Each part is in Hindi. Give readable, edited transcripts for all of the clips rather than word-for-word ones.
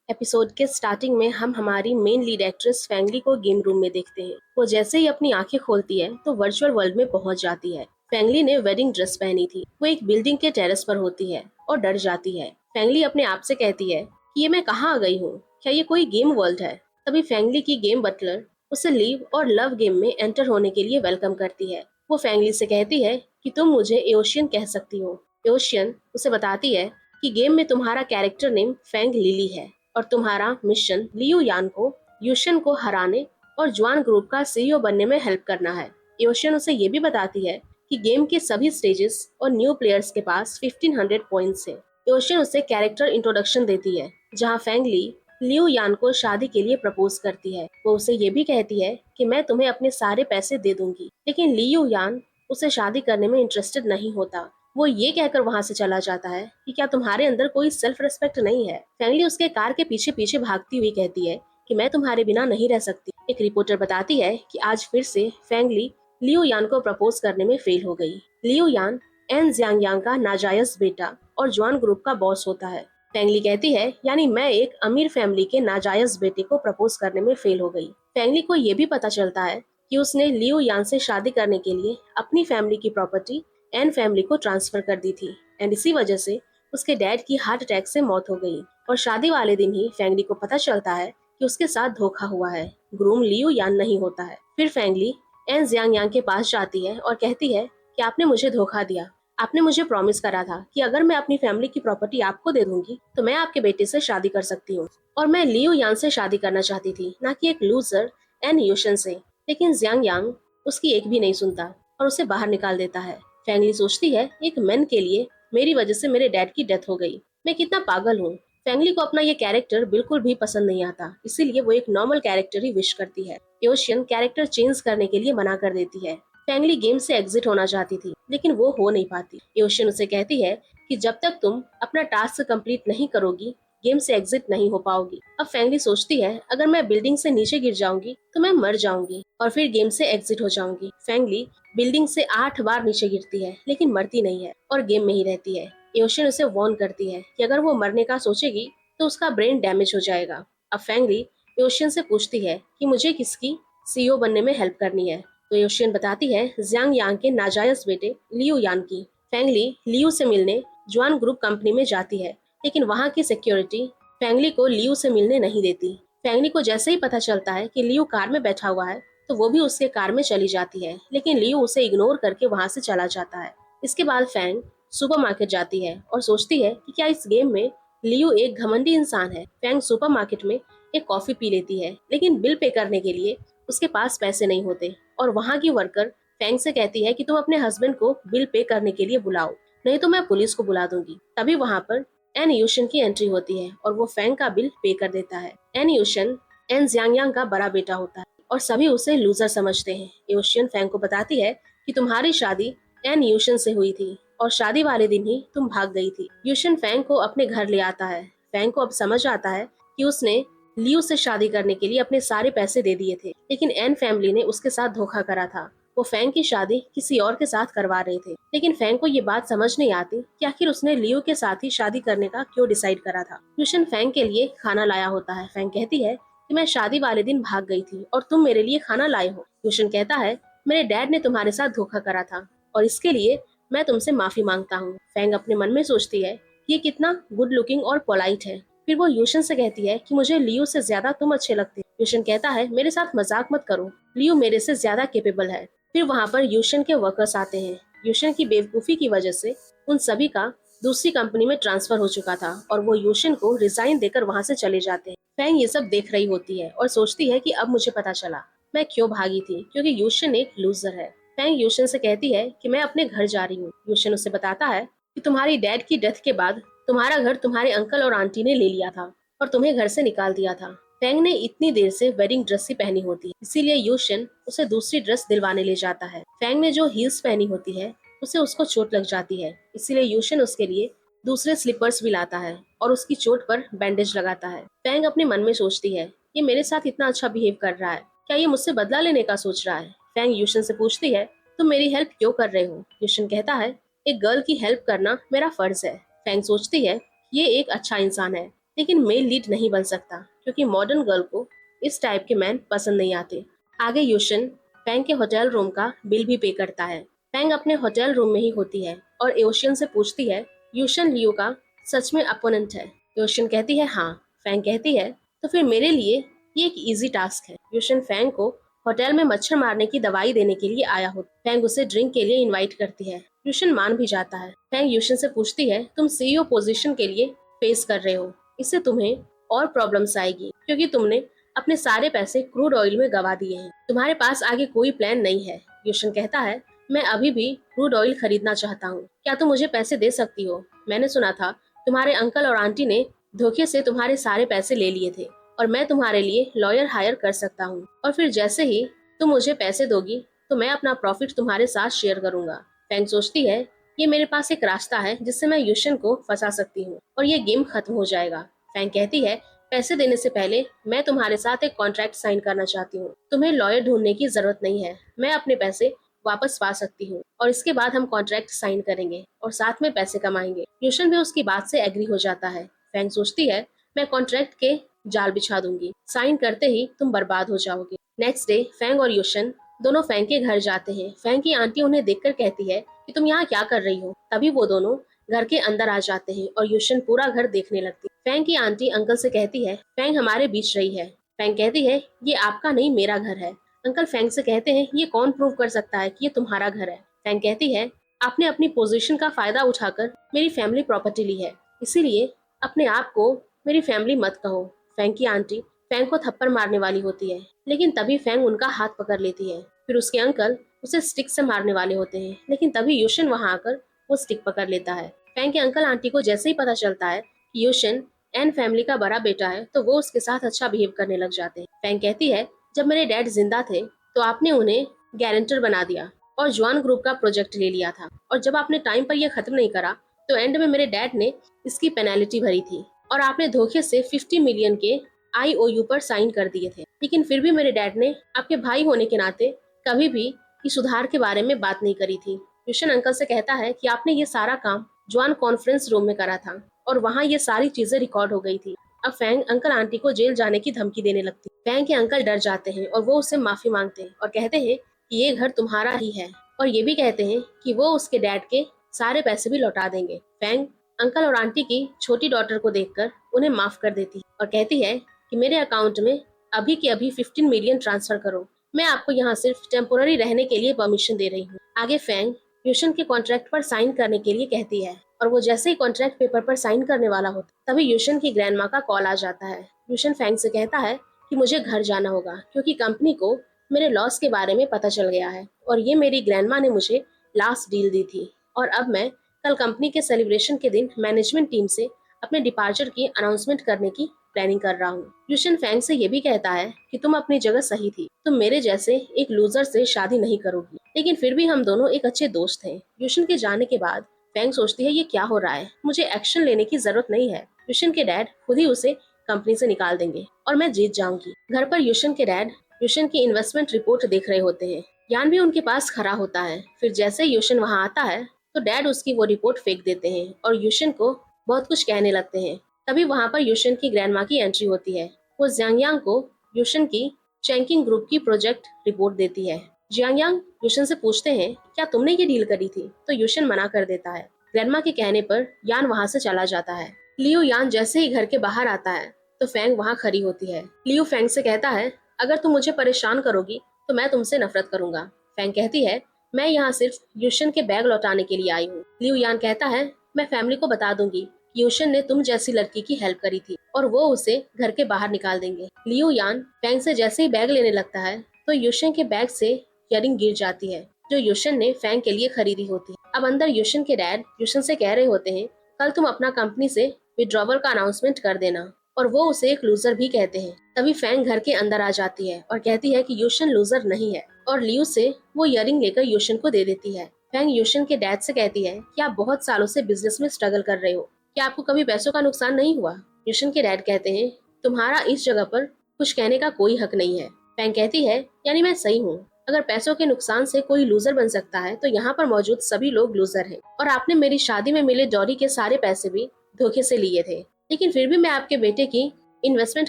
एपिसोड के स्टार्टिंग में हम हमारी मेन लीड एक्ट्रेस फैंगली को गेम रूम में देखते हैं। वो जैसे ही अपनी आंखें खोलती है तो वर्चुअल वर्ल्ड में पहुंच जाती है। फैंगली ने वेडिंग ड्रेस पहनी थी। वो एक बिल्डिंग के टेरेस पर होती है और डर जाती है। फैंगली अपने आप से कहती है कि ये मैं कहाँ आ गई हूँ, क्या ये कोई गेम वर्ल्ड है। तभी फैंगली की गेम बटलर उसे लीव और लव गेम में एंटर होने के लिए वेलकम करती है। वो फैंगली से कहती है कि तुम मुझे एओशियन कह सकती हो। एओशियन उसे बताती है कि गेम में तुम्हारा कैरेक्टर नेम फैंग लिली है और तुम्हारा मिशन लियू यान को यूशन को हराने और जुआन ग्रुप का सीईओ बनने में हेल्प करना है। यूशन उसे ये भी बताती है कि गेम के सभी स्टेजेस और न्यू प्लेयर्स के पास 1500 पॉइंट्स है। यूशन उसे कैरेक्टर इंट्रोडक्शन देती है जहां फैंग ली लियू यान को शादी के लिए प्रपोज करती है। वो उसे ये भी कहती है कि मैं तुम्हें अपने सारे पैसे दे दूंगी, लेकिन लियू यान उसे शादी करने में इंटरेस्टेड नहीं होता। वो ये कहकर वहां से चला जाता है कि क्या तुम्हारे अंदर कोई सेल्फ रिस्पेक्ट नहीं है। फैंगली उसके कार के पीछे पीछे भागती हुई कहती है कि मैं तुम्हारे बिना नहीं रह सकती। एक रिपोर्टर बताती है कि आज फिर से फैंगली लियो यान को प्रपोज करने में फेल हो गई। लियो यान एन जियांग यांग का नाजायज बेटा और जॉन ग्रुप का बॉस होता है। फैंगली कहती है यानी मैं एक अमीर फैमिली के नाजायज बेटे को प्रपोज करने में फेल हो गई। फैंगली को ये भी पता चलता है कि उसने लियो यान से शादी करने के लिए अपनी फैमिली की प्रॉपर्टी एन फैमिली को ट्रांसफर कर दी थी एंड इसी वजह से उसके डैड की हार्ट अटैक से मौत हो गई। और शादी वाले दिन ही फैंगली को पता चलता है कि उसके साथ धोखा हुआ है। ग्रूम लियू यान नहीं होता है। फिर फैंगली एन जियांग यांग के पास जाती है और कहती है कि आपने मुझे धोखा दिया। आपने मुझे प्रॉमिस करा था कि अगर मैं अपनी फैमिली की प्रॉपर्टी आपको दे दूंगी तो मैं आपके बेटे से शादी कर सकती हूँ। और मैं लियू यान से शादी करना चाहती थी, ना कि एक लूजर एन यूशन से। लेकिन जियांग यांग उसकी एक भी नहीं सुनता और उसे बाहर निकाल देता है। फैंगली सोचती है एक मैन के लिए मेरी वजह से मेरे डैड की डेथ हो गई, मैं कितना पागल हूँ। फैंगली को अपना ये कैरेक्टर बिल्कुल भी पसंद नहीं आता, इसीलिए वो एक नॉर्मल कैरेक्टर ही विश करती है। एओशियन कैरेक्टर चेंज करने के लिए मना कर देती है। फैंगली गेम से एग्जिट होना चाहती थी लेकिन वो हो नहीं पाती। एओशियन उसे कहती है कि जब तक तुम अपना टास्क कंप्लीट नहीं करोगी गेम से एग्जिट नहीं हो पाओगी। अब फैंगली सोचती है अगर मैं बिल्डिंग से नीचे गिर जाऊंगी तो मैं मर जाऊंगी और फिर गेम से एग्जिट हो जाऊंगी। फैंगली बिल्डिंग से 8 बार नीचे गिरती है लेकिन मरती नहीं है और गेम में ही रहती है। एओशियन उसे वार्न करती है कि अगर वो मरने का सोचेगी तो उसका ब्रेन डैमेज हो जाएगा। अब फैंगली एओशियन से पूछती है कि मुझे किसकी सीईओ बनने में हेल्प करनी है। तो एओशियन बताती है जियांग यांग के नाजायज बेटे लियू यान की। फैंगली लियू से मिलने जुआन ग्रुप कंपनी में जाती है लेकिन वहाँ की सिक्योरिटी फैंगली को लियू से मिलने नहीं देती। फैंगली को जैसे ही पता चलता है कि लियू कार में बैठा हुआ है तो वो भी उसके कार में चली जाती है, लेकिन लियू उसे इग्नोर करके वहां से चला जाता है। इसके बाद फैंग सुपरमार्केट जाती है और सोचती है कि क्या इस गेम में लियू एक घमंडी इंसान है। फैंग सुपरमार्केट में एक कॉफी पी लेती है लेकिन बिल पे करने के लिए उसके पास पैसे नहीं होते और वहाँ की वर्कर फैंग से कहती है कि तुम अपने हस्बैंड को बिल पे करने के लिए बुलाओ, नहीं तो मैं पुलिस को बुला दूंगी। तभी वहाँ पर एन यूशन की एंट्री होती है और वो फैंग का बिल पे कर देता है। एन यूशन एन जियांग का बड़ा बेटा होता है और सभी उसे लूजर समझते हैं। यूशियन फैंग को बताती है कि तुम्हारी शादी एन यूशन से हुई थी और शादी वाले दिन ही तुम भाग गई थी। यूशियन फैंग को अपने घर ले आता है। फैंग को अब समझ आता है कि उसने लियू से शादी करने के लिए अपने सारे पैसे दे दिए थे, लेकिन एन फैमिली ने उसके साथ धोखा करा था। वो फैंग की शादी किसी और के साथ करवा रहे थे, लेकिन फैंग को ये बात समझ नहीं आती कि आखिर उसने लियो के साथ ही शादी करने का क्यों डिसाइड करा था। यूशन फैंग के लिए खाना लाया होता है। फैंग कहती है कि मैं शादी वाले दिन भाग गई थी और तुम मेरे लिए खाना लाए हो। यूशन कहता है मेरे डैड ने तुम्हारे साथ धोखा करा था और इसके लिए मैं तुमसे माफी मांगता हूँ। फैंग अपने मन में सोचती है ये कितना गुड लुकिंग और पोलाइट है। फिर वो यूशन से कहती है कि मुझे लियो से ज्यादा तुम अच्छे लगते हो। यूशन कहता है मेरे साथ मजाक मत करो, लियो मेरे से ज्यादा केपेबल है। फिर वहाँ पर यूशन के वर्कर्स आते हैं। यूशन की बेवकूफी की वजह से उन सभी का दूसरी कंपनी में ट्रांसफर हो चुका था और वो यूशन को रिजाइन देकर वहाँ से चले जाते हैं। फैंग ये सब देख रही होती है और सोचती है कि अब मुझे पता चला मैं क्यों भागी थी, क्योंकि यूशन एक लूजर है। फैंग यूशन से कहती है कि मैं अपने घर जा रही हूँ। यूशन उसे बताता है कि तुम्हारी डैड की डेथ के बाद तुम्हारा घर तुम्हारे अंकल और आंटी ने ले लिया था और तुम्हें घर से निकाल दिया था। फैंग ने इतनी देर से वेडिंग ड्रेस ही पहनी होती है, इसीलिए यूशन उसे दूसरी ड्रेस दिलवाने ले जाता है। फैंग ने जो हील्स पहनी होती है उसे उसको चोट लग जाती है, इसीलिए यूशन उसके लिए दूसरे स्लीपर्स भी लाता है और उसकी चोट पर बैंडेज लगाता है। फैंग अपने मन में सोचती है ये मेरे साथ इतना अच्छा बिहेव कर रहा है, क्या ये मुझसे बदला लेने का सोच रहा है। फैंग यूशन से पूछती है तुम मेरी हेल्प क्यों कर रहे हो। यूशन कहता है एक गर्ल की हेल्प करना मेरा फर्ज है। फैंग सोचती है ये एक अच्छा इंसान है लेकिन मेल लीड नहीं बन सकता क्योंकि मॉडर्न गर्ल को इस टाइप के मैन पसंद नहीं आते। आगे यूशन फैंग के होटल रूम का बिल भी पे करता है। फैंग अपने होटल रूम में ही होती है और ओशियन से पूछती है, यूशन लियो का सच में अपोनेंट है? ओशियन कहती है हाँ। फैंग कहती है, तो फिर मेरे लिए ये एक इजी टास्क है। यूशन फैंग को होटल में मच्छर मारने की दवाई देने के लिए आया हो। फैंग उसे ड्रिंक के लिए इनवाइट करती है। यूशन मान भी जाता है। फैंग यूशन से पूछती है, तुम सीईओ पोजीशन के लिए फेस कर रहे हो, इससे तुम्हें और प्रॉब्लम्स आएगी क्योंकि तुमने अपने सारे पैसे क्रूड ऑयल में गवा दिए हैं। तुम्हारे पास आगे कोई प्लान नहीं है। यूशन कहता है, मैं अभी भी क्रूड ऑयल खरीदना चाहता हूँ, क्या तुम मुझे पैसे दे सकती हो? मैंने सुना था तुम्हारे अंकल और आंटी ने धोखे से तुम्हारे सारे पैसे ले लिए थे और मैं तुम्हारे लिए लॉयर हायर कर सकता हूँ, और फिर जैसे ही तुम मुझे पैसे दोगी तो मैं अपना प्रॉफिट तुम्हारे साथ शेयर करूंगा। फैंग सोचती है, ये मेरे पास एक रास्ता है जिससे मैं यूशन को फंसा सकती हूँ और ये गेम खत्म हो जाएगा। फैंग कहती है, पैसे देने से पहले मैं तुम्हारे साथ एक कॉन्ट्रैक्ट साइन करना चाहती हूँ। तुम्हें लॉयर ढूंढने की जरूरत नहीं है, मैं अपने पैसे वापस पा सकती हूँ और इसके बाद हम कॉन्ट्रैक्ट साइन करेंगे और साथ में पैसे कमाएंगे। यूशन भी उसकी बात से एग्री हो जाता है। फैंग सोचती है, मैं कॉन्ट्रैक्ट के जाल बिछा दूंगी, साइन करते ही तुम बर्बाद हो जाओगे। नेक्स्ट डे फैंग और यूशन दोनों फैंग के घर जाते हैं। फैंग की आंटी उन्हें देखकर कहती है कि तुम यहाँ क्या कर रही हो? तभी वो दोनों घर के अंदर आ जाते हैं और यूशन पूरा घर देखने लगती है। फैंग की आंटी अंकल से कहती है, फैंग हमारे बीच रही है। फैंग कहती है, ये आपका नहीं मेरा घर है। अंकल फैंग से कहते हैं, ये कौन प्रूव कर सकता है कि ये तुम्हारा घर है? फैंग कहती है, आपने अपनी पोजीशन का फायदा उठाकर मेरी फैमिली प्रॉपर्टी ली है, इसीलिए अपने आप को मेरी फैमिली मत कहो। फैंग की आंटी फैंग को थप्पड़ मारने वाली होती है, लेकिन तभी फैंग उनका हाथ पकड़ लेती है। फिर उसके अंकल उसे स्टिक से मारने वाले होते हैं, लेकिन तभी यूशन वहां आकर वो स्टिक पकड़ लेता है। फैंग के अंकल आंटी को जैसे ही पता चलता है कि यूशन एन फैमिली का बड़ा बेटा है तो वो उसके साथ अच्छा बिहेव करने लग जाते हैं। फैंग कहती है, जब मेरे डैड जिंदा थे तो आपने उन्हें गारंटर बना दिया और जॉन ग्रुप का प्रोजेक्ट ले लिया था, और जब आपने टाइम पर यह खत्म नहीं करा तो एंड में मेरे डैड ने इसकी पेनल्टी भरी थी और आपने धोखे से 50 मिलियन के IOU पर साइन कर दिए थे। लेकिन फिर भी मेरे डैड ने आपके भाई होने के नाते कभी भी इस सुधार के बारे में बात नहीं करी थी। यूशन अंकल से कहता है कि आपने ये सारा काम जॉन कॉन्फ्रेंस रूम में करा था और वहाँ ये सारी चीजें रिकॉर्ड हो गई थी। अब फैंग अंकल आंटी को जेल जाने की धमकी देने लगती। फैंग के अंकल डर जाते हैं और वो उससे माफी मांगते हैं और कहते हैं कि ये घर तुम्हारा ही है, और ये भी कहते हैं कि वो उसके डैड के सारे पैसे भी लौटा देंगे। फैंग अंकल और आंटी की छोटी डॉटर को देखकर उन्हें माफ कर देती है और कहती है कि मेरे अकाउंट में अभी के अभी 15 मिलियन ट्रांसफर करो, मैं आपको यहाँ सिर्फ टेम्पोररी रहने के लिए परमिशन दे रही हूँ। आगे फैंग यूशन के कॉन्ट्रैक्ट पर साइन करने के लिए कहती है और वो जैसे ही कॉन्ट्रैक्ट पेपर पर साइन करने वाला होता तभी यूशन की ग्रैंडमा का कॉल आ जाता है। यूशन फैंग से कहता है कि मुझे घर जाना होगा क्योंकि कंपनी को मेरे लॉस के बारे में पता चल गया है और ये मेरी ग्रैंडमा ने मुझे लास्ट डील दी थी, और अब मैं कल कंपनी के सेलिब्रेशन के दिन मैनेजमेंट टीम से अपने डिपार्चर की अनाउंसमेंट करने की प्लानिंग कर रहा हूँ। यूशन फैंग से ये भी कहता है कि तुम अपनी जगह सही थी, तुम मेरे जैसे एक लूजर से शादी नहीं करोगी, लेकिन फिर भी हम दोनों एक अच्छे दोस्त हैं। यूशन के जाने के बाद फैंग सोचती है, ये क्या हो रहा है, मुझे एक्शन लेने की जरूरत नहीं है। यूशन के डैड खुद ही उसे कंपनी से निकाल देंगे और मैं जीत जाऊंगी। घर पर यूशन के डैड यूशन की इन्वेस्टमेंट रिपोर्ट देख रहे होते हैं। यान भी उनके पास खड़ा होता है। फिर जैसे यूशन वहाँ आता है तो डैड उसकी वो रिपोर्ट फेंक देते हैं और यूशन को बहुत कुछ कहने लगते हैं। तभी वहाँ पर यूशन की ग्रैंडमा की एंट्री होती है। वो जियांग को यूशन की चैंकिंग ग्रुप की प्रोजेक्ट रिपोर्ट देती है। जियांग यूशन से पूछते हैं, क्या तुमने ये डील करी थी? तो यूशन मना कर देता है। ग्रैंडमा के कहने पर यान वहाँ से चला जाता है। लियो यान जैसे ही घर के बाहर आता है तो फैंग वहाँ खड़ी होती है। लियो फैंग से कहता है, अगर तुम मुझे परेशान करोगी तो मैं तुमसे नफरत करूंगा। फैंग कहती है, मैं यहाँ सिर्फ यूशन के बैग लौटाने के लिए आई हूँ। लियो यान कहता है, मैं फैमिली को बता दूंगी यूशन ने तुम जैसी लड़की की हेल्प करी थी और वो उसे घर के बाहर निकाल देंगे। लियो यान फैंग से जैसे ही बैग लेने लगता है तो यूशन के बैग से इयररिंग गिर जाती है जो यूशन ने फैंग के लिए खरीदी होती है। अब अंदर यूशन के डैड यूशन से कह रहे होते हैं, कल तुम अपना कंपनी से विड्रॉवल का अनाउंसमेंट कर देना, और वो उसे एक लूजर भी कहते हैं। तभी फैंग घर के अंदर आ जाती है और कहती है कि यूशन लूजर नहीं है, और लियो से वो इयररिंग लेकर यूशन को दे देती है। फैंग यूशन के डैड से कहती है कि आप बहुत सालों से बिजनेस में स्ट्रगल कर रहे हो, क्या आपको कभी पैसों का नुकसान नहीं हुआ? यूशन के डैड कहते हैं, तुम्हारा इस जगह पर कुछ कहने का कोई हक नहीं है। फैंग कहती है, यानी मैं सही हूँ, अगर पैसों के नुकसान से कोई लूजर बन सकता है तो यहाँ पर मौजूद सभी लोग लूजर हैं, और आपने मेरी शादी में मिले डॉरी के सारे पैसे भी धोखे से लिए थे। लेकिन फिर भी मैं आपके बेटे की इन्वेस्टमेंट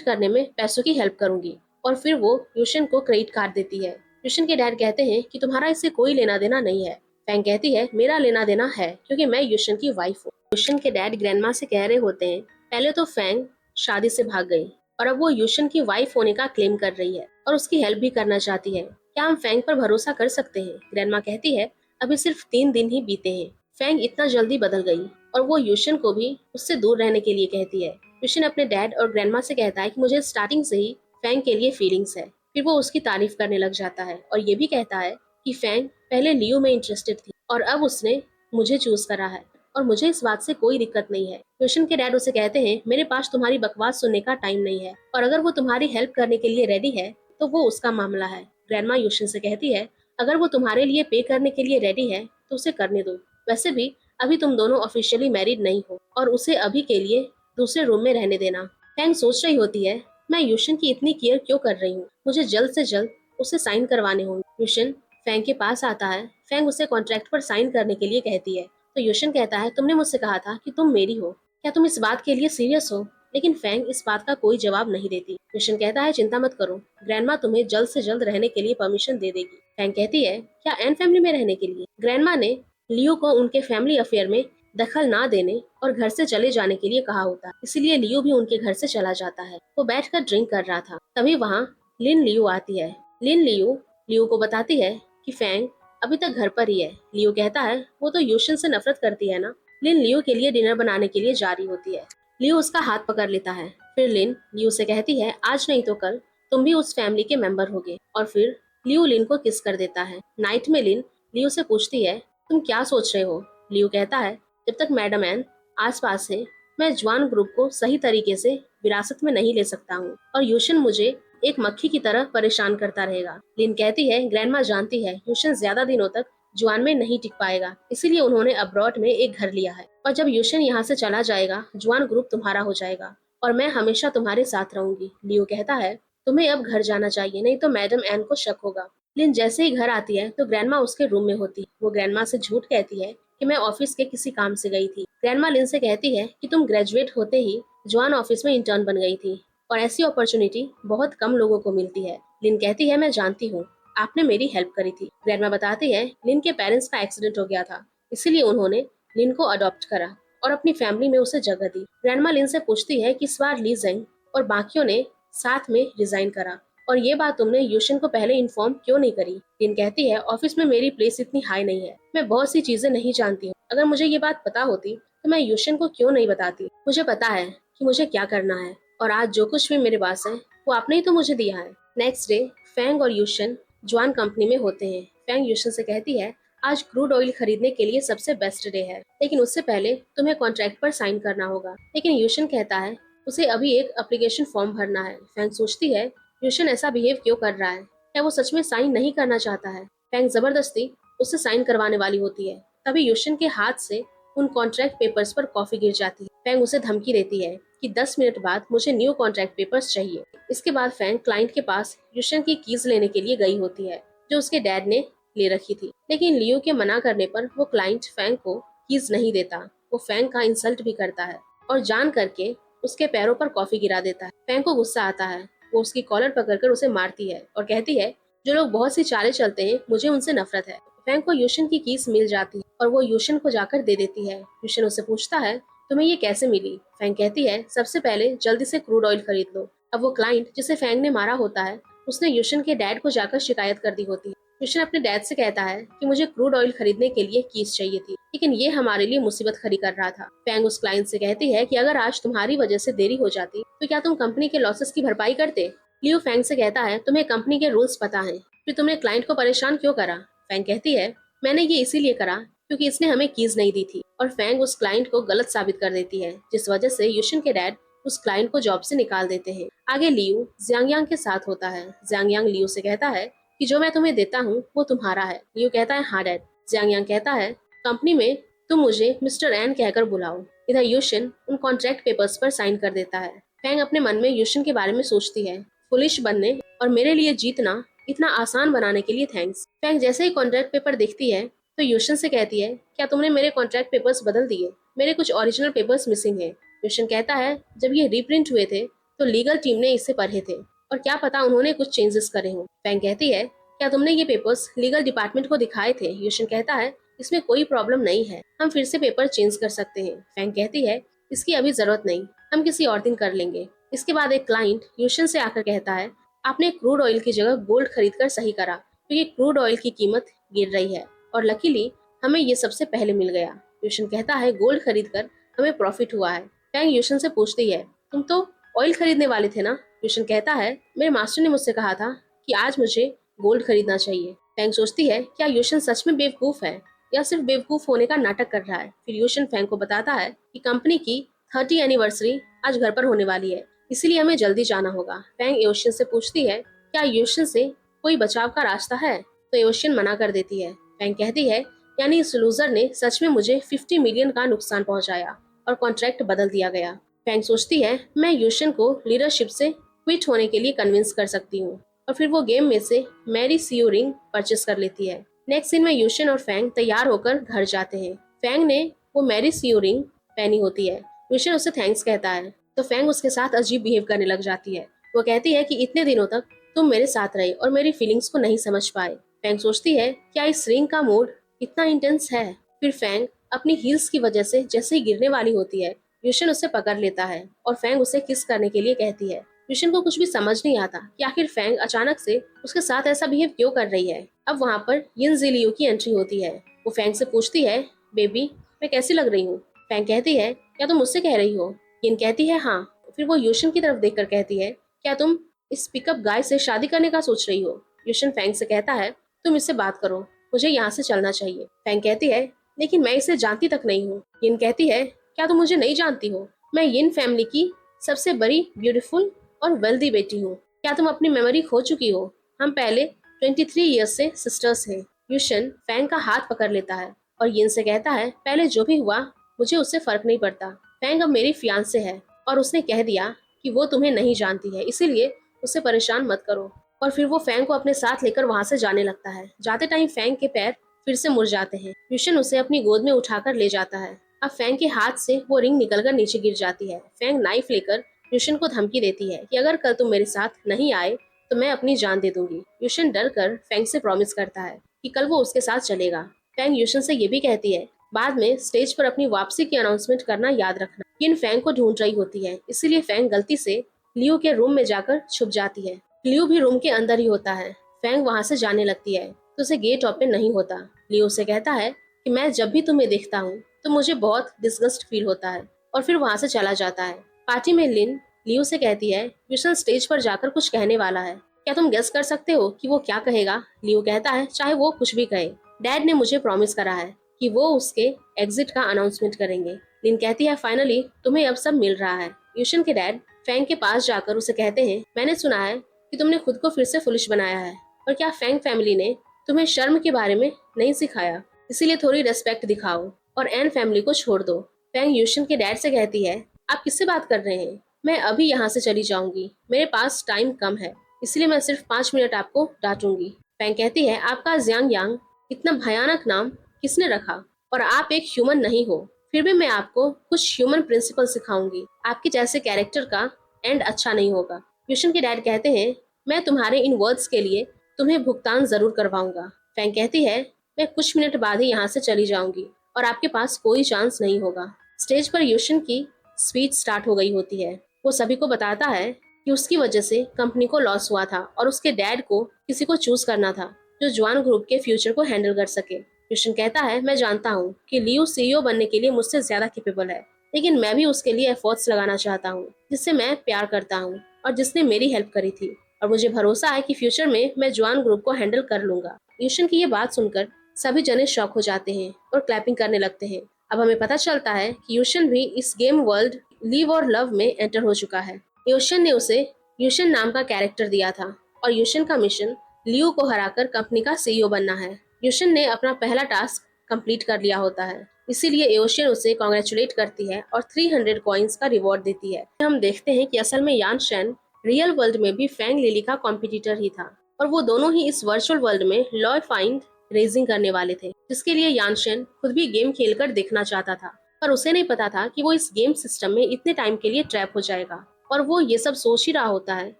करने में पैसों की हेल्प करूंगी। और फिर वो यूशन को क्रेडिट कार्ड देती है। यूशन के डैड कहते हैं कि तुम्हारा इससे कोई लेना देना नहीं है। फैंग कहती है मेरा लेना देना है क्योंकि मैं यूशन की वाइफ हूँ। यूशन के डैड ग्रैंडमा से कह रहे होते हैं पहले तो फैंग शादी से भाग गई और अब वो यूशन की वाइफ होने का क्लेम कर रही है और उसकी हेल्प भी करना चाहती है। क्या हम फैंग पर भरोसा कर सकते हैं? ग्रैंडमा कहती है अभी सिर्फ 3 दिन ही बीते हैं। फैंग इतना जल्दी बदल गई और वो यूशन को भी उससे दूर रहने के लिए कहती है। यूशन अपने डैड और ग्रैंडमा से कहता है कि मुझे स्टार्टिंग से ही फैंग के लिए फीलिंग्स है। फिर वो उसकी तारीफ करने लग जाता है और ये भी कहता है कि फैंग पहले लियो में इंटरेस्टेड थी और अब उसने मुझे चूज करा है और मुझे इस बात से कोई दिक्कत नहीं है। यूशन के डैड उसे कहते हैं मेरे पास तुम्हारी बकवास सुनने का टाइम नहीं है और अगर वो तुम्हारी हेल्प करने के लिए रेडी है तो वो उसका मामला है। ग्रैंडमा यूशन से कहती है अगर वो तुम्हारे लिए पे करने के लिए रेडी है तो उसे करने दो। वैसे भी अभी तुम दोनों ऑफिशियली मैरिड नहीं हो और उसे अभी के लिए दूसरे रूम में रहने देना। फैंग सोच रही होती है मैं यूशन की इतनी केयर क्यों कर रही हूँ, मुझे जल्द से जल्द उसे साइन करवाने होंगे। यूशन फैंग के पास आता है। फैंग उसे कॉन्ट्रैक्ट पर साइन करने के लिए कहती है तो यूशन कहता है तुमने मुझसे कहा था कि तुम मेरी हो, क्या तुम इस बात के लिए सीरियस हो? लेकिन फैंग इस बात का कोई जवाब नहीं देती। यूशन कहता है चिंता मत करो, ग्रैंडमा तुम्हें जल्द से जल्द रहने के लिए परमिशन दे देगी। फैंग कहती है क्या एन फैमिली में रहने के लिए? ग्रैंडमा ने लियो को उनके फैमिली अफेयर में दखल ना देने और घर से चले जाने के लिए कहा होता, इसलिए लियो भी उनके घर से चला जाता है। वो बैठकर ड्रिंक कर रहा था, तभी वहाँ लिन लियो आती है। लिन लियो लियो को बताती है कि फैंग अभी तक घर पर ही है। लियो कहता है वो तो यूशन से नफरत करती है ना। लिन लियो के लिए डिनर बनाने के लिए जा रही होती है। लियो उसका हाथ पकड़ लेता है। फिर लिन लियो से कहती है आज नहीं तो कल तुम भी उस फैमिली के मेंबर होगे। और फिर लियो लिन को किस कर देता है। नाइट में लिन लियो से पूछती है तुम क्या सोच रहे हो? लियो कहता है जब तक मैडम एन आस पास है मैं जवान ग्रुप को सही तरीके से विरासत में नहीं ले सकता हूँ और यूशन मुझे एक मक्खी की तरह परेशान करता रहेगा। लिन कहती है ग्रैंडमा जानती है यूशन ज्यादा दिनों तक जुआन में नहीं टिक पाएगा, इसीलिए उन्होंने अब्रॉड में एक घर लिया है और जब यूशन यहाँ से चला जाएगा जुआन ग्रुप तुम्हारा हो जाएगा और मैं हमेशा तुम्हारे साथ रहूंगी। लियो कहता है तुम्हें अब घर जाना चाहिए नहीं तो मैडम एन को शक होगा। लिन जैसे ही घर आती है तो ग्रैंडमा उसके रूम में होती है। वो ग्रैंडमा से झूठ कहती है कि मैं ऑफिस के किसी काम से गई थी। ग्रैंडमा लिन से कहती है कि तुम ग्रेजुएट होते ही जवान ऑफिस में इंटर्न बन गई थी और ऐसी अपॉर्चुनिटी बहुत कम लोगों को मिलती है। लिन कहती है मैं जानती हूँ, आपने मेरी हेल्प करी थी। ग्रैंडमा बताती है लिन के पेरेंट्स का एक्सीडेंट हो गया था, इसीलिए उन्होंने लिन को अडॉप्ट करा और अपनी फैमिली में उसे जगह दी। ग्रैंडमा लिन से पूछती है कि इस बार ली जेंग और बाकियों ने साथ में रिजाइन करा और ये बात तुमने यूशन को पहले इन्फॉर्म क्यों नहीं करी? लिन कहती है ऑफिस में मेरी प्लेस इतनी हाई नहीं है, मैं बहुत सी चीजें नहीं जानती हूँ। अगर मुझे ये बात पता होती तो मैं यूशन को क्यों नहीं बताती। मुझे पता है कि मुझे क्या करना है और आज जो कुछ भी मेरे पास है वो आपने ही तो मुझे दिया है। नेक्स्ट डे फैंग और यूशन जवान कंपनी में होते हैं। फैंग यूशन से कहती है आज क्रूड ऑयल खरीदने के लिए सबसे बेस्ट डे है, लेकिन उससे पहले तुम्हें कॉन्ट्रैक्ट पर साइन करना होगा। लेकिन यूशन कहता है उसे अभी एक एप्लीकेशन फॉर्म भरना है। फैंग सोचती है यूशन ऐसा बिहेव क्यों कर रहा है, क्या वो सच में साइन नहीं करना चाहता है? फैंग जबरदस्ती उससे साइन करवाने वाली होती है, तभी यूशन के हाथ से उन कॉन्ट्रैक्ट पेपर्स पर कॉफी गिर जाती है। फैंग उसे धमकी देती है कि 10 मिनट बाद मुझे न्यू कॉन्ट्रैक्ट पेपर्स चाहिए। इसके बाद फैंग क्लाइंट के पास यूशन की कीज लेने के लिए गई होती है जो उसके डैड ने ले रखी थी, लेकिन लियो के मना करने पर वो क्लाइंट फैंग को कीज नहीं देता। वो फैंग का इंसल्ट भी करता है और जान करके उसके पैरों पर कॉफी गिरा देता है। फैंग को गुस्सा आता है, वो उसकी कॉलर पकड़कर उसे मारती है और कहती है जो लोग बहुत सी चालें चलते हैं मुझे उनसे नफरत है। फैंग को यूशन की कीज मिल जाती है और वो यूशन को जाकर दे देती है। यूशन उससे पूछता है तुम्हें ये कैसे मिली? फैंग कहती है सबसे पहले जल्दी से क्रूड ऑयल खरीद लो। अब वो क्लाइंट जिसे फैंग ने मारा होता है उसने यूशन के डैड को जाकर शिकायत कर दी होती है। यूशन अपने डैड से कहता है कि मुझे क्रूड ऑयल खरीदने के लिए कीज चाहिए थी, लेकिन ये हमारे लिए मुसीबत खड़ी कर रहा था। फैंग उस क्लाइंट से कहती है कि अगर आज तुम्हारी वजह से देरी हो जाती तो क्या तुम कंपनी के लॉसेस की भरपाई करते? लियो फैंग से कहता है तुम्हें कंपनी के रूल्स पता है, फिर तुमने क्लाइंट को परेशान क्यों करा? फैंग कहती है मैंने ये इसीलिए करा क्योंकि इसने हमें कीज नहीं दी थी और फैंग उस क्लाइंट को गलत साबित कर देती है, जिस वजह से यूशन के डैड उस क्लाइंट को जॉब से निकाल देते हैं। आगे लियो जियांग के साथ होता है। जियांग लियो से कहता है कि जो मैं तुम्हें देता हूँ वो तुम्हारा है। लियो कहता है हाँ डैड। जियांग कहता है कंपनी में तुम मुझे मिस्टर एन कहकर बुलाओ। इधर यूशन उन कॉन्ट्रैक्ट पेपर्स पर साइन कर देता है। फैंग अपने मन में यूशन के बारे में सोचती है, फुलिश बनने और मेरे लिए जीतना इतना आसान बनाने के लिए थैंक्स। फैंग जैसे ही कॉन्ट्रैक्ट पेपर देखती है तो यूशन से कहती है क्या तुमने मेरे कॉन्ट्रैक्ट पेपर्स बदल दिए? मेरे कुछ ओरिजिनल पेपर्स मिसिंग है। यूशन कहता है जब ये रीप्रिंट हुए थे तो लीगल टीम ने इसे पढ़े थे और क्या पता उन्होंने कुछ चेंजेस करे हों। फैंग कहती है क्या तुमने ये पेपर्स लीगल डिपार्टमेंट को दिखाए थे? यूशन कहता है इसमें कोई प्रॉब्लम नहीं है, हम फिर से पेपर चेंज कर सकते हैं। फैंग कहती है इसकी अभी जरूरत नहीं, हम किसी और दिन कर लेंगे। इसके बाद एक क्लाइंट यूशन से आकर कहता है आपने क्रूड ऑयल की जगह गोल्ड खरीद कर सही करा, क्योंकि क्रूड ऑयल की कीमत गिर रही है और लकीली हमें ये सबसे पहले मिल गया। यूशन कहता है गोल्ड खरीद कर हमें प्रॉफिट हुआ है। फैंग यूशन से पूछती है तुम तो ऑयल खरीदने वाले थे ना? यूशन कहता है मेरे मास्टर ने मुझसे कहा था कि आज मुझे गोल्ड खरीदना चाहिए। फैंग सोचती है क्या यूशन सच में बेवकूफ है या सिर्फ बेवकूफ होने का नाटक कर रहा है। फिर यूशन फैंग को बताता है कि कंपनी की 30 एनिवर्सरी आज घर पर होने वाली है, इसीलिए हमें जल्दी जाना होगा। फैंग यूशन से पूछती है क्या यूशन से कोई बचाव का रास्ता है, तो यूशन मना कर देती है। फैंग कहती है यानी इस लूजर ने सच में मुझे 50 मिलियन का नुकसान पहुंचाया और कॉन्ट्रैक्ट बदल दिया गया। फैंग सोचती है मैं यूशन को लीडरशिप से क्विट होने के लिए कन्विंस कर सकती हूँ और फिर वो गेम में से मैरी सीयू रिंग परचेस कर लेती है। नेक्स्ट सीन में यूशन और फैंग तैयार होकर घर जाते हैं। फैंग ने वो मैरी सीयू रिंग पहनी होती है। यूशन उसे थैंक्स कहता है तो फैंग उसके साथ अजीब बिहेव करने लग जाती है। वो कहती है कि इतने दिनों तक तुम मेरे साथ रहे और मेरी फीलिंग्स को नहीं समझ पाए। फैंग सोचती है क्या इस रिंग का मूड इतना इंटेंस है। फिर फैंग अपनी हील्स की वजह से जैसे ही गिरने वाली होती है यूशन उसे पकड़ लेता है और फैंग उसे किस करने के लिए कहती है। यूशन को कुछ भी समझ नहीं आता कि आखिर फैंग अचानक से उसके साथ ऐसा बिहेव क्यों कर रही है। अब वहाँ पर यिन जिलियो की एंट्री होती है। वो फैंग से पूछती है बेबी मैं कैसी लग रही हूँ? फैंग कहती है क्या तुम मुझसे कह रही हो? यिन कहती है हाँ। फिर वो यूशन की तरफ देखकर कहती है क्या तुम इस पिकअप गाय से शादी करने का सोच रही हो? यूशन फैंग से कहता है तुम इससे बात करो, मुझे यहाँ से चलना चाहिए। फैंग कहती है लेकिन मैं इसे जानती तक नहीं हूँ। यिन कहती है क्या तुम मुझे नहीं जानती हो? मैं यिन फैमिली की सबसे बड़ी ब्यूटीफुल और वेल्दी बेटी हूँ। क्या तुम अपनी मेमोरी खो चुकी हो? हम पहले 23 ईयर्स से सिस्टर्स हैं। यूशन फैंग का हाथ पकड़ लेता है और यिन से कहता है पहले जो भी हुआ मुझे उससे फर्क नहीं पड़ता। फैंग अब मेरी फियांसे है और उसने कह दिया कि वो तुम्हें नहीं जानती है, इसीलिए उससे परेशान मत करो। और फिर वो फैंग को अपने साथ लेकर वहां से जाने लगता है। जाते टाइम फैंग के पैर फिर से मुड़ जाते हैं। यूशन उसे अपनी गोद में उठाकर ले जाता है। अब फैंग के हाथ से वो रिंग निकलकर नीचे गिर जाती है। फैंग नाइफ लेकर यूशन को धमकी देती है कि अगर कल तुम मेरे साथ नहीं आए तो मैं अपनी जान दे दूंगी। यूशन डर कर फैंग से प्रॉमिस करता है कि कल वो उसके साथ चलेगा। फैंग यूशन से ये भी कहती है बाद में स्टेज पर अपनी वापसी की अनाउंसमेंट करना याद रखना। यिन फैंग को ढूंढ रही होती है, इसीलिए फैंग गलती से लियो के रूम में जाकर छुप जाती है। लियो भी रूम के अंदर ही होता है। फैंग वहां से जाने लगती है तो उसे गेट ओपन नहीं होता। लियो से कहता है कि मैं जब भी तुम्हें देखता हूँ तो मुझे बहुत डिस्गस्ट फील होता है और फिर वहां से चला जाता है। पार्टी में लिन लियो से कहती है यूशन स्टेज पर जाकर कुछ कहने वाला है, क्या तुम गेस कर सकते हो कि वो क्या कहेगा? लियो कहता है चाहे वो कुछ भी कहे, डैड ने मुझे प्रॉमिस करा है कि वो उसके एग्जिट का अनाउंसमेंट करेंगे। लिन कहती है फाइनली तुम्हें अब सब मिल रहा है। यूशन के डैड फैंग के पास जाकर उसे कहते हैं मैंने सुना है कि तुमने खुद को फिर से फुलिश बनाया है और क्या फैंग फैमिली ने तुम्हें शर्म के बारे में नहीं सिखाया, इसीलिए थोड़ी रेस्पेक्ट दिखाओ और एन फैमिली को छोड़ दो। फैंग यूशन के डैड से कहती है आप किससे बात कर रहे हैं? मैं अभी यहाँ से चली जाऊंगी, मेरे पास टाइम कम है, इसलिए मैं सिर्फ 5 मिनट आपको डांटूंगी। फैंग कहती है आपका जियांग यांग इतना भयानक नाम किसने रखा और आप एक ह्यूमन नहीं हो, फिर भी मैं आपको कुछ ह्यूमन प्रिंसिपल सिखाऊंगी, आपके जैसे कैरेक्टर का एंड अच्छा नहीं होगा। यूशन के डैड कहते हैं मैं तुम्हारे इन वर्ड्स के लिए तुम्हें भुगतान जरूर करवाऊंगा। फैंग कहती है मैं कुछ मिनट बाद ही यहाँ से चली जाऊंगी और आपके पास कोई चांस नहीं होगा। स्टेज पर यूशन की स्पीच स्टार्ट हो गई होती है। वो सभी को बताता है कि उसकी वजह से कंपनी को लॉस हुआ था और उसके डैड को किसी को चूज करना था जो जवान ग्रुप के फ्यूचर को हैंडल कर सके। यूशन कहता है मैं जानता हूँ कि लियो सीईओ बनने के लिए मुझसे ज्यादा कैपेबल है, लेकिन मैं भी उसके लिए एफर्ट्स लगाना चाहता हूँ जिससे मैं प्यार करता हूँ और जिसने मेरी हेल्प करी थी, और मुझे भरोसा है कि फ्यूचर में मैं जवान ग्रुप को हैंडल कर लूंगा। यूशन की ये बात सुनकर सभी जने शॉक हो जाते हैं और क्लैपिंग करने लगते हैं। अब हमें पता चलता है कि यूशन भी इस गेम वर्ल्ड लिव और लव में एंटर हो चुका है। यूशन ने उसे यूशन नाम का कैरेक्टर दिया था और यूशन का मिशन लियो को हराकर कंपनी का सीईओ बनना है। यूशन ने अपना पहला टास्क कंप्लीट कर लिया होता है, इसीलिए एओशियन उसे कॉन्ग्रेचुलेट करती है और 300 कॉइन्स का रिवॉर्ड देती है। हम देखते हैं कि असल में यान शेन रियल वर्ल्ड में भी फैंग लिली का कॉम्पिटिटर ही था और वो दोनों ही इस वर्चुअल वर्ल्ड में लॉय फाइंड रेजिंग करने वाले थे, जिसके लिए यान शेन खुद भी गेम खेलकर देखना चाहता था। पर उसे नहीं पता था कि वो इस गेम सिस्टम में इतने टाइम के लिए ट्रैप हो जाएगा। और वो ये सब सोच ही रहा होता है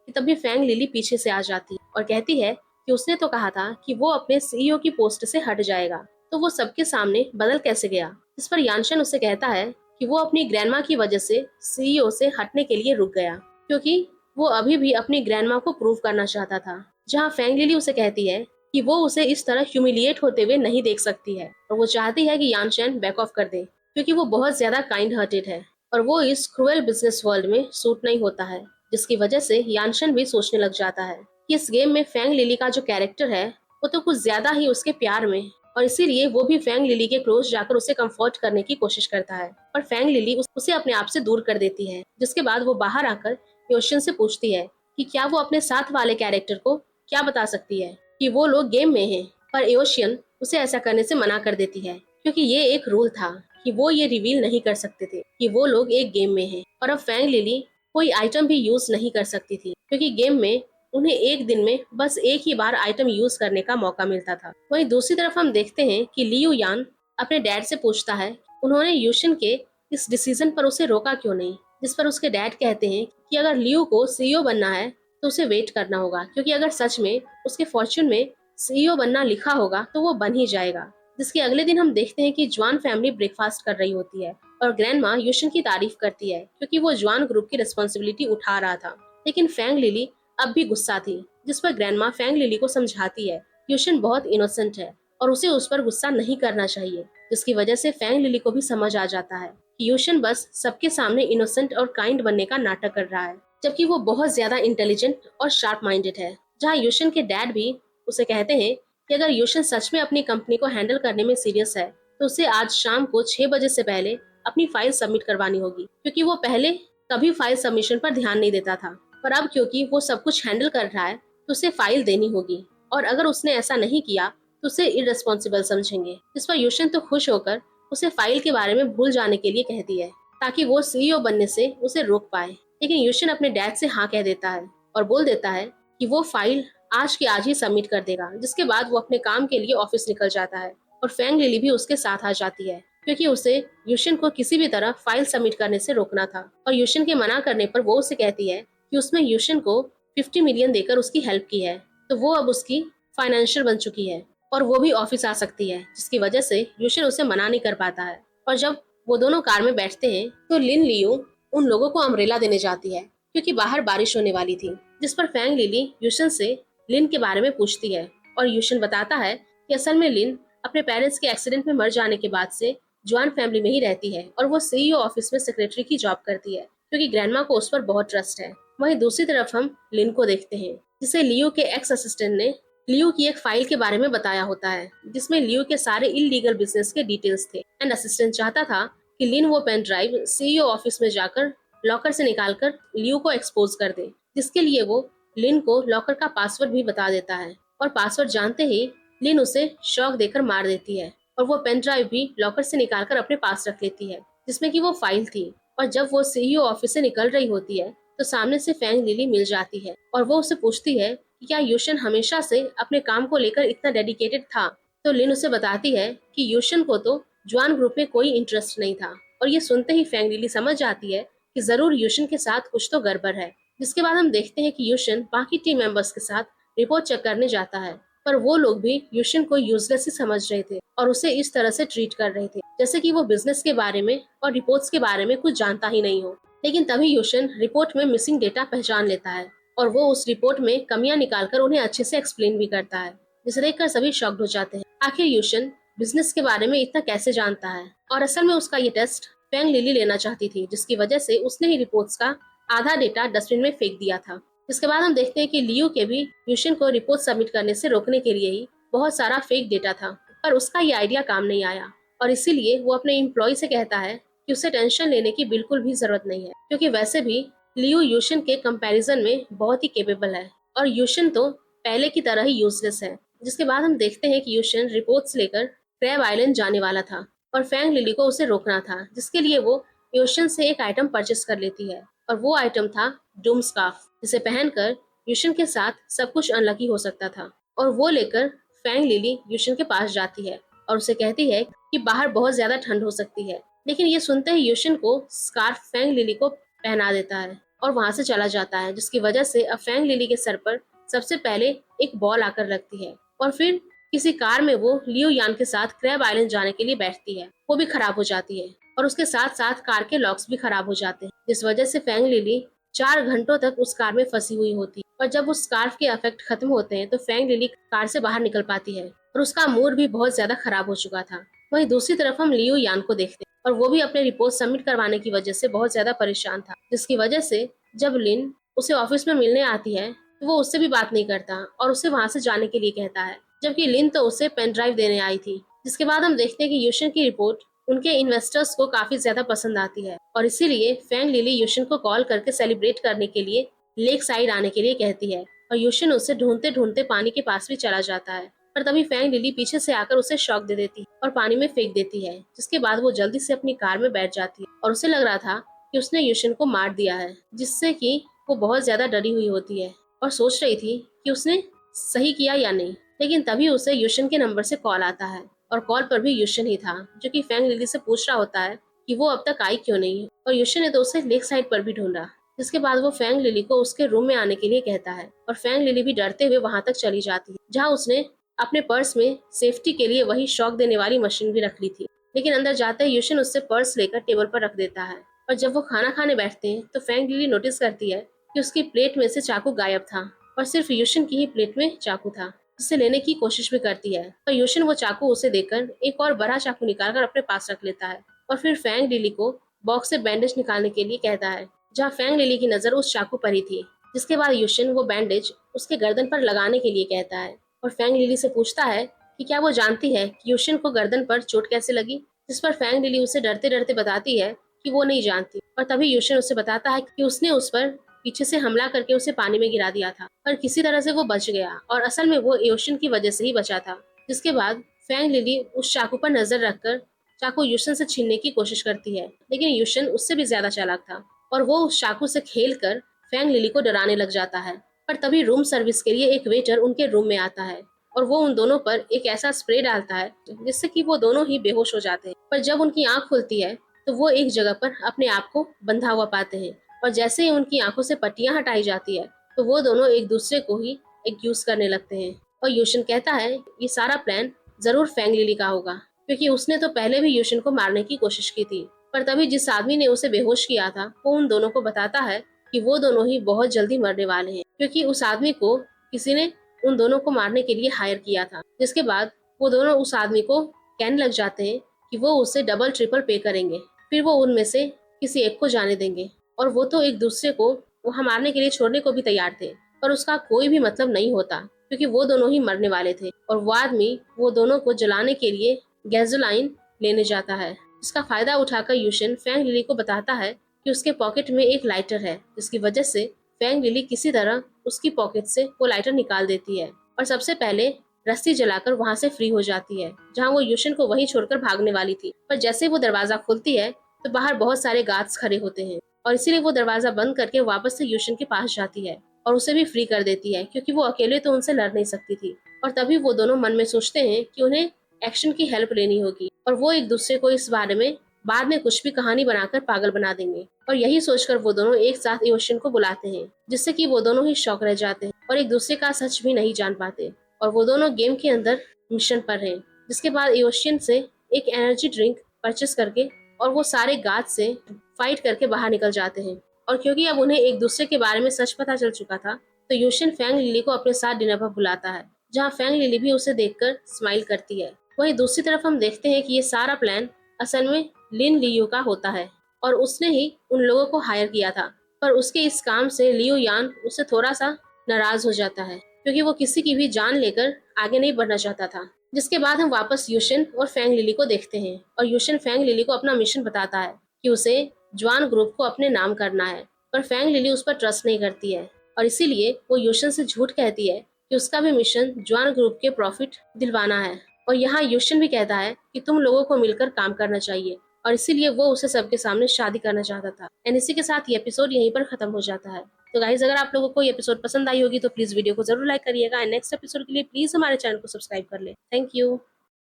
कि तभी फैंग लिली पीछे से आ जाती है और कहती है कि उसने तो कहा था कि वो अपने सीईओ की पोस्ट से हट जाएगा, तो वो सबके सामने बदल कैसे गया। इस पर यानशन उसे कहता है कि वो अपनी ग्रैंडमा की वजह से सीईओ से हटने के लिए रुक गया, क्योंकि वो अभी भी अपनी ग्रैंडमा को प्रूव करना चाहता था। जहाँ फैंग लिली उसे कहती है कि वो उसे इस तरह ह्यूमिलिएट होते हुए नहीं देख सकती है और वो चाहती है कि यानशन बैक ऑफ कर दे, क्योंकि वो बहुत ज्यादा काइंड हार्टेड है और वो इस क्रूएल बिजनेस वर्ल्ड में सूट नहीं होता है। जिसकी वजह से यानशन भी सोचने लग जाता है कि इस गेम में फैंग लिली का जो कैरेक्टर है वो तो कुछ ज्यादा ही उसके प्यार में, और इसीलिए वो भी फैंग लिली के क्लोज जाकर उसे कंफर्ट करने की कोशिश करता है। पर फैंग लिली उसे अपने आप से दूर कर देती है, जिसके बाद वो बाहर आकर योशियन से पूछती है कि क्या वो अपने साथ वाले कैरेक्टर को क्या बता सकती है कि वो लोग गेम में हैं। पर एओशियन उसे ऐसा करने से मना कर देती है, क्योंकि ये एक रूल था कि वो ये रिवील नहीं कर सकते थे कि वो लोग एक गेम में हैं। और अब फैंग लिली कोई आइटम भी यूज नहीं कर सकती थी, क्योंकि गेम में उन्हें एक दिन में बस एक ही बार आइटम यूज करने का मौका मिलता था। वहीं दूसरी तरफ हम देखते हैं कि लियू यान अपने डैड से पूछता है उन्होंने यूशन के इस डिसीजन पर उसे रोका क्यों नहीं। जिस पर उसके डैड कहते हैं कि अगर लियू को सीईओ बनना है तो उसे वेट करना होगा, क्योंकि अगर सच में उसके फॉर्च्यून में सीईओ बनना लिखा होगा तो वो बन ही जाएगा। जिसके अगले दिन हम देखते हैं कि जवान फैमिली ब्रेकफास्ट कर रही होती है और ग्रैंडमा यूशन की तारीफ करती है, क्योंकि वो जवान ग्रुप की रिस्पॉन्सिबिलिटी उठा रहा था। लेकिन फैंग लिली अब भी गुस्सा थी, जिस पर ग्रैंडमा फैंग लिली को समझाती है यूशन बहुत इनोसेंट है और उसे उस पर गुस्सा नहीं करना चाहिए। जिसकी वजह से फैंग लिली को भी समझ आ जाता है कि यूशन बस सबके सामने इनोसेंट और काइंड बनने का नाटक कर रहा है, जबकि वो बहुत ज्यादा इंटेलिजेंट और शार्प माइंडेड है। जहाँ यूशन के डैड भी उसे कहते हैं कि अगर यूशन सच में अपनी कंपनी को हैंडल करने में सीरियस है तो उसे आज शाम को 6 बजे से पहले अपनी फाइल सबमिट करवानी होगी, क्योंकि वो पहले कभी फाइल सबमिशन पर ध्यान नहीं देता था, पर अब क्योंकि वो सब कुछ हैंडल कर रहा है तो उसे फाइल देनी होगी, और अगर उसने ऐसा नहीं किया तो उसे इररेस्पॉन्सिबल समझेंगे। इस पर यूशन तो खुश होकर उसे फाइल के बारे में भूल जाने के लिए कहती है ताकि वो सीईओ बनने से उसे रोक पाए। लेकिन यूशन अपने डैड से हाँ कह देता है और बोल देता है कि वो फाइल आज के आज ही सबमिट कर देगा। जिसके बाद वो अपने काम के लिए ऑफिस निकल जाता है और फैंग लिली भी उसके साथ आ जाती है, क्योंकि उसे यूशन को किसी भी तरह फाइल सबमिट करने से रोकना था। और यूशन के मना करने पर वो उसे कहती है कि उसने यूशन को 50 मिलियन देकर उसकी हेल्प की है, तो वो अब उसकी फाइनेंशियल बन चुकी है और वो भी ऑफिस आ सकती है। जिसकी वजह से यूशन उसे मना नहीं कर पाता है। और जब वो दोनों कार में बैठते हैं तो लिन लियो उन लोगों को अम्ब्रेला देने जाती है, क्योंकि बाहर बारिश होने वाली थी। जिस पर फैंग लिली यूशन से लिन के बारे में पूछती है और यूशन बताता है कि असल में लिन अपने पेरेंट्स के एक्सीडेंट में मर जाने के बाद से जॉन फैमिली में ही रहती है और वो सीईओ ऑफिस में सेक्रेटरी की जॉब करती है, क्योंकि ग्रैंडमा को उस पर बहुत ट्रस्ट है। वहीं दूसरी तरफ हम लिन को देखते हैं, जिसे लियो के एक्स असिस्टेंट ने लियो की एक फाइल के बारे में बताया होता है, जिसमें लियो के सारे इलीगल बिजनेस के डिटेल्स थे। एंड असिस्टेंट चाहता था कि लिन वो पेन ड्राइव सीईओ ऑफिस में जाकर लॉकर से निकालकर लियो को एक्सपोज कर दे, जिसके लिए वो लिन को लॉकर का पासवर्ड भी बता देता है। और पासवर्ड जानते ही लिन उसे शॉक देकर मार देती है और वो पेन ड्राइव भी लॉकर से निकालकर अपने पास रख लेती है, जिसमें कि वो फाइल थी। और जब वो सीईओ ऑफिस से निकल रही होती है तो सामने से फैंग लिली मिल जाती है और वो उसे पूछती है कि क्या यूशन हमेशा से अपने काम को लेकर इतना डेडिकेटेड था। तो लिन उसे बताती है कि यूशन को तो जवान ग्रुप में कोई इंटरेस्ट नहीं था। और ये सुनते ही फैंग लिली समझ जाती है कि जरूर यूशन के साथ कुछ तो गड़बड़ है। जिसके बाद हम देखते हैं कि यूशन बाकी टीम मेंबर्स के साथ रिपोर्ट चेक करने जाता है, पर वो लोग भी यूशन को यूजलेस ही समझ रहे थे और उसे इस तरह से ट्रीट कर रहे थे जैसे कि वो बिजनेस के बारे में और रिपोर्ट्स के बारे में कुछ जानता ही नहीं हो। लेकिन तभी यूशन रिपोर्ट में मिसिंग डेटा पहचान लेता है और वो उस रिपोर्ट में कमियां निकालकर उन्हें अच्छे से एक्सप्लेन भी करता है, जिसे देखकर सभी शॉक्ड हो जाते हैं। आखिर यूशन बिजनेस के बारे में इतना कैसे जानता है। और असल में उसका ये टेस्ट फैंग लिली लेना चाहती थी, जिसकी वजह से उसने ही रिपोर्ट्स का आधा डेटा डस्टबिन में फेंक दिया था। इसके बाद हम देखते हैं कि लियो के भी यूशन को रिपोर्ट सबमिट करने से रोकने के लिए ही बहुत सारा फेक डेटा था, पर उसका ये आइडिया काम नहीं आया और इसीलिए वो अपने एम्प्लॉय से कहता है कि उसे टेंशन लेने की बिल्कुल भी जरूरत नहीं है, क्योंकि वैसे भी लियो यूशन के कंपैरिजन में बहुत ही केपेबल है और यूशन तो पहले की तरह ही यूजलेस है। जिसके बाद हम देखते हैं कि यूशन रिपोर्ट्स लेकर क्रैब आइलैंड जाने वाला था और फैंग लिली को उसे रोकना था, जिसके लिए वो यूशन से एक आइटम परचेस कर लेती है और वो आइटम था डूम स्कार्फ, जिसे पहनकर यूशन के साथ सब कुछ अनलकी हो सकता था। और वो लेकर फैंग लिली यूशन के पास जाती है और उसे कहती है कि बाहर बहुत ज्यादा ठंड हो सकती है, लेकिन ये सुनते ही यूशन को स्कार्फ फैंग लिली को पहना देता है और वहां से चला जाता है, जिसकी वजह से अब फैंग लिली के सर पर सबसे पहले एक बॉल आकर लगती है और फिर किसी कार में वो लियो यान के साथ क्रैब आइलैंड जाने के लिए बैठती है। वो भी खराब हो जाती है और उसके साथ साथ कार के लॉक्स भी खराब हो जाते हैं, जिस वजह से फैंग लिली 4 घंटों तक उस कार में फंसी हुई होती है। और जब उस स्कार्फ के इफेक्ट खत्म होते हैं तो फैंग लिली कार से बाहर निकल पाती है और उसका मूड भी बहुत ज्यादा खराब हो चुका था। वहीं दूसरी तरफ हम लियो यान को देखते हैं और वो भी अपने रिपोर्ट सबमिट करवाने की वजह से बहुत ज्यादा परेशान था, जिसकी वजह से जब लिन उसे ऑफिस में मिलने आती है तो वो उससे भी बात नहीं करता और उसे वहां से जाने के लिए कहता है, जबकि लिन तो उसे पेन ड्राइव देने आई थी। जिसके बाद हम देखते हैं कि यूशन की रिपोर्ट उनके इन्वेस्टर्स को काफी ज्यादा पसंद आती है और इसीलिए फैंग लिली यूशन को कॉल करके सेलिब्रेट करने के लिए लेक साइड आने के लिए कहती है और यूशन उसे ढूंढते ढूंढते पानी के पास भी चला जाता है। पर तभी फैंग लिली पीछे से आकर उसे शॉक दे देती है और पानी में फेंक देती है, जिसके बाद वो जल्दी से अपनी कार में बैठ जाती है और उसे लग रहा था कि उसने यूशन को मार दिया है, जिससे कि वो बहुत ज्यादा डरी हुई होती है और सोच रही थी कि उसने सही किया या नहीं। लेकिन तभी उसे यूशन के नंबर से कॉल आता है और कॉल पर भी यूशन ही था, जो कि फैंग लिली से पूछ रहा होता है कि वो अब तक आई क्यों नहीं, और यूशन ने तो उसे लेक साइड पर भी ढूंढा। जिसके बाद वो फैंग लिली को उसके रूम में आने के लिए कहता है और फैंग लिली भी डरते हुए वहां तक चली जाती है, जहाँ उसने अपने पर्स में सेफ्टी के लिए वही शॉक देने वाली मशीन भी रख ली थी। लेकिन अंदर जाते ही यूशन उससे पर्स लेकर टेबल पर रख देता है और जब वो खाना खाने बैठते हैं तो फैंग लिली नोटिस करती है कि उसकी प्लेट में से चाकू गायब था और सिर्फ यूशन की ही प्लेट में चाकू था, जिसे लेने की कोशिश भी करती है। पर यूशन वो चाकू उसे देकर एक और बड़ा चाकू निकालकर अपने पास रख लेता है और फिर फैंग लिली को बॉक्स से बैंडेज निकालने के लिए कहता है, जहाँ फैंग लिली की नजर उस चाकू पर ही थी। जिसके बाद यूशन वो बैंडेज उसके गर्दन पर लगाने के लिए कहता है और फैंग लिली से पूछता है कि क्या वो जानती है कि यूशन को गर्दन पर चोट कैसे लगी। जिस पर फैंग लिली उसे डरते डरते बताती है कि वो नहीं जानती और तभी यूशन उसे बताता है कि उसने उस पर पीछे से हमला करके उसे पानी में गिरा दिया था, पर किसी तरह से वो बच गया और असल में वो यूशन की वजह से ही बचा था। जिसके बाद फैंग लिली उस चाकू पर नजर रखकर चाकू यूशन से छीनने की कोशिश करती है, लेकिन यूशन उससे भी ज्यादा चालाक था और वो उस चाकू से खेल कर फैंग लिली को डराने लग जाता है। पर तभी रूम सर्विस के लिए एक वेटर उनके रूम में आता है और वो उन दोनों पर एक ऐसा स्प्रे डालता है जिससे कि वो दोनों ही बेहोश हो जाते हैं। पर जब उनकी आंख खुलती है तो वो एक जगह पर अपने आप को बंधा हुआ पाते हैं और जैसे ही उनकी आंखों से पट्टियां हटाई जाती है तो वो दोनों एक दूसरे को ही एक्यूज करने लगते हैं। और यूशन कहता है ये सारा प्लान जरूर फैंग लिली का होगा, क्योंकि उसने तो पहले भी यूशन को मारने की कोशिश की थी। पर तभी जिस आदमी ने उसे बेहोश किया था वो उन दोनों को बताता है कि वो दोनों ही बहुत जल्दी मरने वाले हैं, क्योंकि उस आदमी को किसी ने उन दोनों को मारने के लिए हायर किया था। जिसके बाद वो दोनों उस आदमी को कहने लग जाते हैं कि वो उसे डबल ट्रिपल पे करेंगे, फिर वो उनमें से किसी एक को जाने देंगे। और वो तो एक दूसरे को वहां मारने के लिए छोड़ने को भी तैयार थे, पर उसका कोई भी मतलब नहीं होता, क्योंकि वो दोनों ही मरने वाले थे। और वो आदमी वो दोनों को जलाने के लिए गैसोलाइन लेने जाता है। इसका फायदा उठाकर यूशन फैंग लिली को बताता है कि उसके पॉकेट में एक लाइटर है, जिसकी वजह से फैंग लिली किसी तरह उसकी पॉकेट से वो लाइटर निकाल देती है और सबसे पहले रस्सी जलाकर वहां से फ्री हो जाती है, जहां वो यूशन को वहीं छोड़कर भागने वाली थी। पर जैसे वो दरवाजा खोलती है तो बाहर बहुत सारे गार्ड्स खड़े होते हैं और इसीलिए वो दरवाजा बंद करके वापस से यूशन के पास जाती है और उसे भी फ्री कर देती है, क्योंकि वो अकेले तो उनसे लड़ नहीं सकती थी। और तभी वो दोनों मन में सोचते हैं कि उन्हें एक्शन की हेल्प लेनी होगी और वो एक दूसरे को इस बारे में बाद में कुछ भी कहानी बनाकर पागल बना देंगे। और यही सोचकर वो दोनों एक साथ यूशन को बुलाते हैं, जिससे कि वो दोनों ही शौक रह जाते हैं और एक दूसरे का सच भी नहीं जान पाते। और वो दोनों गेम के अंदर मिशन पर हैं। जिसके बाद यूशन से एक एनर्जी ड्रिंक परचेस करके और वो सारे गार्ड से फाइट करके बाहर निकल जाते हैं। और क्योंकि अब उन्हें एक दूसरे के बारे में सच पता चल चुका था तो यूशन फैंग लिली को अपने साथ डिनर पर बुलाता है, जहाँ फैंग लिली भी उसे देखकर स्माइल करती है। वहीं दूसरी तरफ हम देखते हैं कि ये सारा प्लान असल में लिन लियू का होता है और उसने ही उन लोगों को हायर किया था। पर उसके इस काम से लियू यान उससे थोड़ा सा नाराज हो जाता है, क्योंकि वो किसी की भी जान लेकर आगे नहीं बढ़ना चाहता था। जिसके बाद हम वापस यूशन और फैंग लिली को देखते हैं और यूशन फैंग लिली को अपना मिशन बताता है कि उसे जवान ग्रुप को अपने नाम करना है। पर फैंग लिली उस पर ट्रस्ट नहीं करती है और इसीलिए वो यूशन से झूठ कहती है कि उसका भी मिशन जवान ग्रुप के प्रॉफिट दिलवाना है। और यहाँ यूशन भी कहता है कि तुम लोगों को मिलकर काम करना चाहिए और इसीलिए वो उसे सबके सामने शादी करना चाहता था। एंड इसी के साथ ये एपिसोड यहीं पर खत्म हो जाता है। तो गाइज, अगर आप लोगों को ये एपिसोड पसंद आई होगी तो प्लीज वीडियो को जरूर लाइक करिएगा एंड नेक्स्ट एपिसोड के लिए प्लीज हमारे चैनल को सब्सक्राइब कर ले। Thank you.